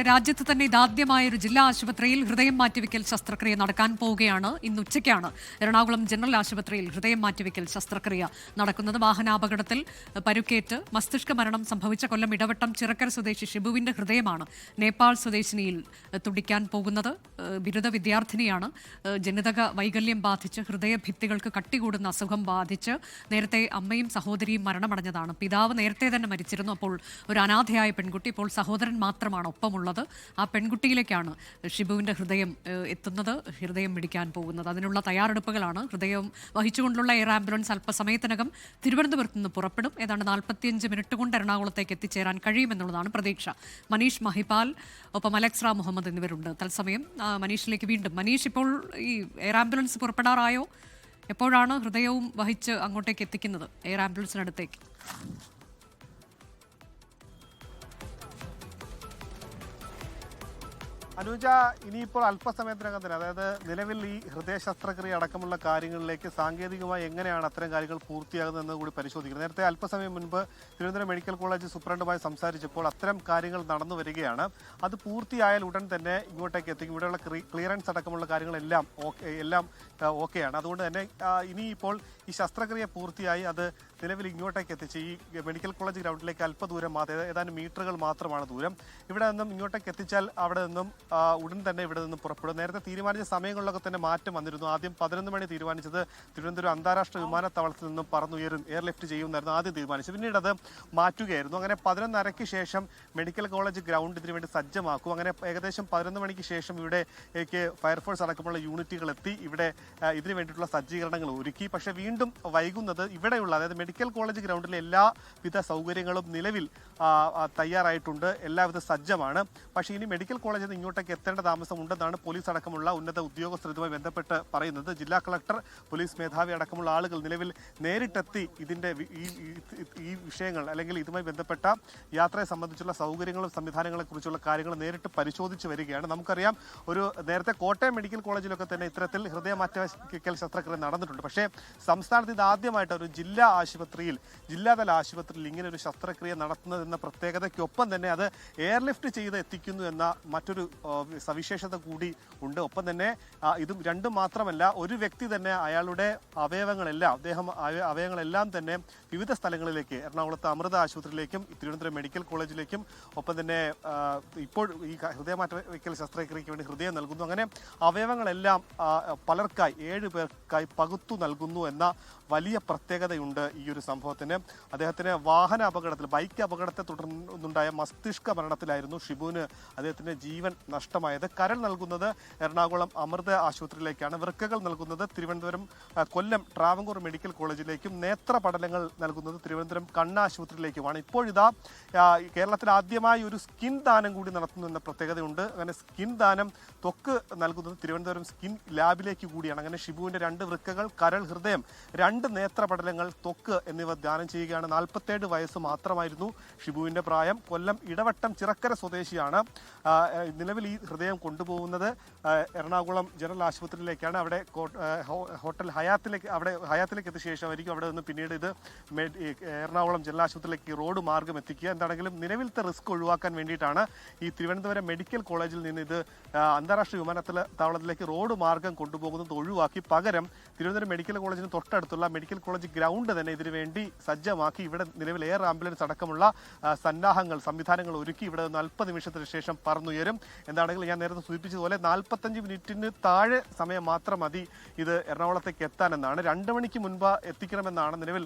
രാജ്യത്ത് തന്നെ ഇതാദ്യമായൊരു ജില്ലാ ആശുപത്രിയിൽ ഹൃദയം മാറ്റിവെക്കൽ ശസ്ത്രക്രിയ നടക്കാൻ പോവുകയാണ്. ഇന്ന് ഉച്ചയ്ക്കാണ് എറണാകുളം ജനറൽ ആശുപത്രിയിൽ ഹൃദയം മാറ്റിവെക്കൽ ശസ്ത്രക്രിയ നടക്കുന്നത്. വാഹനാപകടത്തിൽ പരുക്കേറ്റ് മസ്തിഷ്ക മരണം സംഭവിച്ച കൊല്ലം ഇടവട്ടം ചിറക്കര സ്വദേശി ഷിബുവിന്റെ ഹൃദയമാണ് നേപ്പാൾ സ്വദേശിനിയിൽ തുടിക്കാൻ പോകുന്നത്. ബിരുദ വിദ്യാർത്ഥിനിയാണ്. ജനിതക വൈകല്യം ബാധിച്ച് ഹൃദയഭിത്തികൾക്ക് കട്ടികൂടുന്ന അസുഖം ബാധിച്ച് നേരത്തെ അമ്മയും സഹോദരിയും മരണമടഞ്ഞതാണ്. പിതാവ് നേരത്തെ തന്നെ മരിച്ചിരുന്നു. അപ്പോൾ ഒരു അനാഥയായ പെൺകുട്ടി, ഇപ്പോൾ സഹോദരൻ മാത്രമാണ് ഒപ്പമുള്ളത്. ആ പെൺകുട്ടിയിലേക്കാണ് ഷിബുവിന്റെ ഹൃദയം എത്തുന്നത്, ഹൃദയം മിടിക്കാൻ പോകുന്നത്. അതിനുള്ള തയ്യാറെടുപ്പുകളാണ്. ഹൃദയം വഹിച്ചുകൊണ്ടുള്ള എയർ ആംബുലൻസ് അല്പസമയത്തിനകം തിരുവനന്തപുരത്ത് നിന്ന് പുറപ്പെടും. ഏതാണ്ട് 45 മിനിറ്റ് കൊണ്ട് എറണാകുളത്തേക്ക് എത്തിച്ചേരാൻ കഴിയുമെന്നുള്ളതാണ് പ്രതീക്ഷ. മനീഷ് മഹിപാൽ, ഒപ്പം അലക്സ് റാം മുഹമ്മദ് എന്നിവരുണ്ട് തത്സമയം. മനീഷിലേക്ക് വീണ്ടും. മനീഷ്, ഇപ്പോൾ ഈ എയർ ആംബുലൻസ് പുറപ്പെടാറായോ? എപ്പോഴാണ് ഹൃദയവും വഹിച്ച് അങ്ങോട്ടേക്ക് എത്തിക്കുന്നത്, എയർ ആംബുലൻസിനടുത്തേക്ക്? അനുജ, ഇനിയിപ്പോൾ അല്പസമയത്തിനകം തന്നെ, അതായത് നിലവിൽ ഈ ഹൃദയ ശസ്ത്രക്രിയ അടക്കമുള്ള കാര്യങ്ങളിലേക്ക് സാങ്കേതികമായി എങ്ങനെയാണ് അത്തരം കാര്യങ്ങൾ പൂർത്തിയാകുന്നതെന്ന് കൂടി പരിശോധിക്കുന്നത്. നേരത്തെ അല്പസമയം മുൻപ് തിരുവനന്തപുരം മെഡിക്കൽ കോളേജ് സൂപ്രണ്ടുമായി സംസാരിച്ചപ്പോൾ അത്തരം കാര്യങ്ങൾ നടന്നു വരികയാണ്. അത് പൂർത്തിയായാൽ ഉടൻ തന്നെ ഇങ്ങോട്ടേക്ക് എത്തിക്കും. ഇവിടെയുള്ള ക്ലിയറൻസ് അടക്കമുള്ള കാര്യങ്ങളെല്ലാം ഓക്കെയാണ്. അതുകൊണ്ട് തന്നെ ഇനിയിപ്പോൾ ഈ ശസ്ത്രക്രിയ പൂർത്തിയായി അത് നിലവിൽ ഇങ്ങോട്ടേക്ക് എത്തിച്ച് ഈ മെഡിക്കൽ കോളേജ് ഗ്രൗണ്ടിലേക്ക് അല്പദൂരം മാത്രം, ഏതാനും മീറ്ററുകൾ മാത്രമാണ് ദൂരം. ഇവിടെ നിന്നും ഇങ്ങോട്ടേക്ക് എത്തിച്ചാൽ അവിടെ നിന്നും ഉടൻ തന്നെ ഇവിടെ നിന്നും പുറപ്പെടും. നേരത്തെ തീരുമാനിച്ച സമയങ്ങളിലൊക്കെ തന്നെ മാറ്റം വന്നിരുന്നു. ആദ്യം 11 മണി തീരുമാനിച്ചത് തിരുവനന്തപുരം അന്താരാഷ്ട്ര വിമാനത്താവളത്തിൽ നിന്നും എയർലിഫ്റ്റ് ചെയ്യുമെന്നായിരുന്നു ആദ്യം തീരുമാനിച്ചത്. പിന്നീട് അത് മാറ്റുകയായിരുന്നു. അങ്ങനെ 11:30 ശേഷം മെഡിക്കൽ കോളേജ് ഗ്രൗണ്ട് ഇതിനു വേണ്ടി സജ്ജമാക്കും. അങ്ങനെ ഏകദേശം 11 മണിക്ക് ശേഷം ഇവിടേക്ക് ഫയർഫോഴ്സ് അടക്കമുള്ള യൂണിറ്റുകൾ എത്തി ഇവിടെ ഇതിനു വേണ്ടിയിട്ടുള്ള സജ്ജീകരണങ്ങൾ ഒരുക്കി. പക്ഷേ വീണ്ടും വൈകുന്നത് ഇവിടെയുള്ള, അതായത് മെഡിക്കൽ കോളേജ് ഗ്രൗണ്ടിലെ എല്ലാവിധ സൗകര്യങ്ങളും നിലവിൽ തയ്യാറായിട്ടുണ്ട്, എല്ലാവിധ സജ്ജമാണ്. പക്ഷേ ഇനി മെഡിക്കൽ കോളേജിൽ നിന്ന് ഇങ്ങോട്ടേക്ക് എത്തേണ്ട താമസം ഉണ്ടെന്നാണ് പോലീസ് അടക്കമുള്ള ഉന്നത ഉദ്യോഗസ്ഥർ ഇതുമായി ബന്ധപ്പെട്ട് പറയുന്നത്. ജില്ലാ കളക്ടർ, പോലീസ് മേധാവി അടക്കമുള്ള ആളുകൾ നിലവിൽ നേരിട്ടെത്തി ഇതിന്റെ ഈ വിഷയങ്ങൾ, അല്ലെങ്കിൽ ഇതുമായി ബന്ധപ്പെട്ട യാത്രയെ സംബന്ധിച്ചുള്ള സൗകര്യങ്ങളും സംവിധാനങ്ങളെ കുറിച്ചുള്ള കാര്യങ്ങൾ നേരിട്ട് പരിശോധിച്ച് വരികയാണ്. നമുക്കറിയാം, നേരത്തെ കോട്ടയം മെഡിക്കൽ കോളേജിലൊക്കെ തന്നെ ഇത്തരത്തിൽ ഹൃദയമാറ്റവെക്കൽ ശസ്ത്രക്രിയ നടന്നിട്ടുണ്ട്. പക്ഷേ സംസ്ഥാനത്ത് ഇതാദ്യമായിട്ട് ഒരു ജില്ലാതല ആശുപത്രിയിൽ ഇങ്ങനെ ഒരു ശസ്ത്രക്രിയ നടത്തുന്നതെന്ന പ്രത്യേകതയ്ക്കൊപ്പം തന്നെ അത് എയർലിഫ്റ്റ് ചെയ്ത് എത്തിക്കുന്നു എന്ന മറ്റൊരു സവിശേഷത കൂടി ഉണ്ട്. ഒപ്പം തന്നെ ഇതും രണ്ടും മാത്രമല്ല, ഒരു വ്യക്തി തന്നെ അയാളുടെ അവയവങ്ങളെല്ലാം തന്നെ വിവിധ സ്ഥലങ്ങളിലേക്ക്, എറണാകുളത്ത് അമൃത ആശുപത്രിയിലേക്കും തിരുവനന്തപുരം മെഡിക്കൽ കോളേജിലേക്കും, ഒപ്പം തന്നെ ഇപ്പോൾ ഈ ഹൃദയമാറ്റവെക്കൽ ശസ്ത്രക്രിയയ്ക്ക് വേണ്ടി ഹൃദയം നൽകുന്നു. അങ്ങനെ അവയവങ്ങളെല്ലാം പലർക്കായി, 7 പേർക്കായി പകുത്തു നൽകുന്നു എന്ന വലിയ പ്രത്യേകതയുണ്ട് ഈ ഒരു സംഭവത്തിന്. അദ്ദേഹത്തിന് വാഹന അപകടത്തിൽ, ബൈക്ക് അപകടത്തെ തുടർന്നുണ്ടായ മസ്തിഷ്ക മരണത്തിലായിരുന്നു ഷിബുവിന് അദ്ദേഹത്തിന്റെ ജീവൻ നഷ്ടമായത്. കരൾ നൽകുന്നത് എറണാകുളം അമൃത ആശുപത്രിയിലേക്കാണ്. വൃക്കകൾ നൽകുന്നത് തിരുവനന്തപുരം കൊല്ലം ട്രാവൻകൂർ മെഡിക്കൽ കോളേജിലേക്കും, നേത്രപടലങ്ങൾ നൽകുന്നത് തിരുവനന്തപുരം കണ്ണാശുപത്രിയിലേക്കുമാണ്. ഇപ്പോഴിതാ കേരളത്തിൽ ആദ്യമായി ഒരു സ്കിൻ ദാനം കൂടി നടത്തുന്നു എന്ന പ്രത്യേകതയുണ്ട്. അങ്ങനെ സ്കിൻ ദാനം, ത്വക്ക് നൽകുന്നത് തിരുവനന്തപുരം സ്കിൻ ലാബിലേക്ക് കൂടിയാണ്. അങ്ങനെ ഷിബുവിന്റെ 2 വൃക്കകൾ, കരൾ, ഹൃദയം, 2 നേത്രപടലങ്ങൾ, ത്വക്ക് എന്നിവ ദാനം ചെയ്യുകയാണ്. 47 വയസ്സ് മാത്രമായിരുന്നു ഷിബുവിന്റെ പ്രായം. കൊല്ലം ഇടവട്ടം ചിറക്കര സ്വദേശിയാണ്. നിലവിൽ ഈ ഹൃദയം കൊണ്ടുപോകുന്നത് എറണാകുളം ജനറൽ ആശുപത്രിയിലേക്കാണ്. അവിടെ ഹോട്ടൽ ഹയാത്തിലേക്ക് എത്തിയ ശേഷമായിരിക്കും അവിടെ നിന്ന് പിന്നീട് ഇത് എറണാകുളം ജനറൽ ആശുപത്രിയിലേക്ക് റോഡ് മാർഗം എത്തിക്കുക. എന്താണെങ്കിലും നിലവിലത്തെ റിസ്ക് ഒഴിവാക്കാൻ വേണ്ടിയിട്ടാണ് ഈ തിരുവനന്തപുരം മെഡിക്കൽ കോളേജിൽ നിന്ന് ഇത് അന്താരാഷ്ട്ര വിമാനത്താവളത്തിലേക്ക് റോഡ് മാർഗം കൊണ്ടുപോകുന്നത് ഒഴിവാക്കി പകരം തിരുവനന്തപുരം മെഡിക്കൽ കോളേജിന് തൊട്ടടുത്തുള്ള മെഡിക്കൽ കോളേജ് ഗ്രൗണ്ട് തന്നെ ഇതിനു വേണ്ടി സജ്ജമാക്കി ഇവിടെ നിലവിൽ എയർ ആംബുലൻസ് അടക്കമുള്ള സംവിധാനങ്ങൾ ഒരുക്കി ഇവിടെ നിന്ന് 40 നിമിഷത്തിന് ശേഷം പറന്നുയരും. എന്താണെങ്കിലും ഞാൻ നേരത്തെ സൂചിപ്പിച്ചതുപോലെ 45 മിനിറ്റിന് താഴെ സമയം മാത്രം മതി ഇത് എറണാകുളത്തേക്ക് എത്താനെന്നാണ്. 2 മണിക്ക് മുൻപ് എത്തിക്കണമെന്നാണ് നിലവിൽ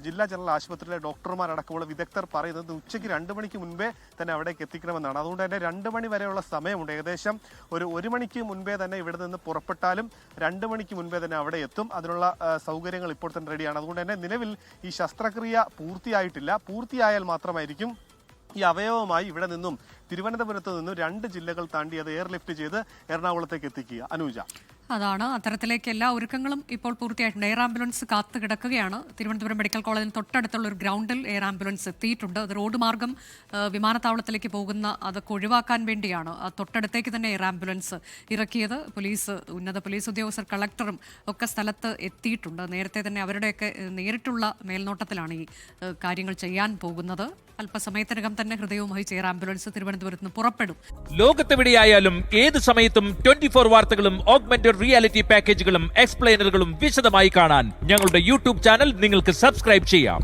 ജില്ലാ ജനറൽ ആശുപത്രിയിലെ ഡോക്ടർമാരടക്കമുള്ള വിദഗ്ധർ പറയുന്നത്. ഉച്ചയ്ക്ക് 2 മണിക്ക് മുൻപേ തന്നെ അവിടേക്ക് എത്തിക്കണമെന്നാണ്. അതുകൊണ്ട് തന്നെ 2 മണി വരെയുള്ള സമയമുണ്ട്. ഏകദേശം ഒരു 1 മണിക്ക് മുൻപേ തന്നെ ഇവിടെ നിന്ന് പുറപ്പെട്ടാലും 2 മണിക്ക് മുൻപേ തന്നെ അവിടെ എത്തും. അതിനുള്ള സൗകര്യങ്ങൾ ഇപ്പോൾ തന്നെ റെഡിയാണ്. അതുകൊണ്ട് തന്നെ നിലവിൽ ഈ ശസ്ത്രക്രിയ പൂർത്തിയായിട്ടില്ല. പൂർത്തിയായാൽ മാത്രമായിരിക്കും ഈ അവയവമായി ഇവിടെ നിന്നും തിരുവനന്തപുരത്ത് നിന്നും 2 ജില്ലകൾ താണ്ടി അത് എയർലിഫ്റ്റ് ചെയ്ത് എറണാകുളത്തേക്ക് എത്തിക്കുക. അനുജ. അതാണ് അത്തരത്തിലേക്ക് എല്ലാ ഒരുക്കങ്ങളും ഇപ്പോൾ പൂർത്തിയായിട്ടുണ്ട്. എയർ ആംബുലൻസ് കാത്തു കിടക്കുകയാണ്. തിരുവനന്തപുരം മെഡിക്കൽ കോളേജിന് തൊട്ടടുത്തുള്ള ഒരു ഗ്രൗണ്ടിൽ എയർ ആംബുലൻസ് എത്തിയിട്ടുണ്ട്. അത് റോഡ് മാർഗം വിമാനത്താവളത്തിലേക്ക് പോകുന്ന അതൊക്കെ ഒഴിവാക്കാൻ വേണ്ടിയാണ് തൊട്ടടുത്തേക്ക് തന്നെ എയർ ആംബുലൻസ് ഇറക്കിയത്. പോലീസ്, ഉന്നത പോലീസ് ഉദ്യോഗസ്ഥർ, കളക്ടറും ഒക്കെ സ്ഥലത്ത് എത്തിയിട്ടുണ്ട്. നേരത്തെ തന്നെ അവരുടെയൊക്കെ നേരിട്ടുള്ള മേൽനോട്ടത്തിലാണ് ഈ കാര്യങ്ങൾ ചെയ്യാൻ പോകുന്നത്. അല്പസമയത്തിനകം തന്നെ ഹൃദയവും വഹിച്ച് എയർ ആംബുലൻസ് തിരുവനന്തപുരത്ത് നിന്ന് പുറപ്പെടും. ലോകത്തെവിടെയായാലും ഏത് സമയത്തും 24 വാർത്തകളും ഓഗ്മെന്റഡ് റിയാലിറ്റി പാക്കേജുകളും എക്സ്പ്ലെയിനറുകളും വിശദമായി കാണാൻ ഞങ്ങളുടെ യൂട്യൂബ് ചാനൽ നിങ്ങൾക്ക് സബ്സ്ക്രൈബ് ചെയ്യാം.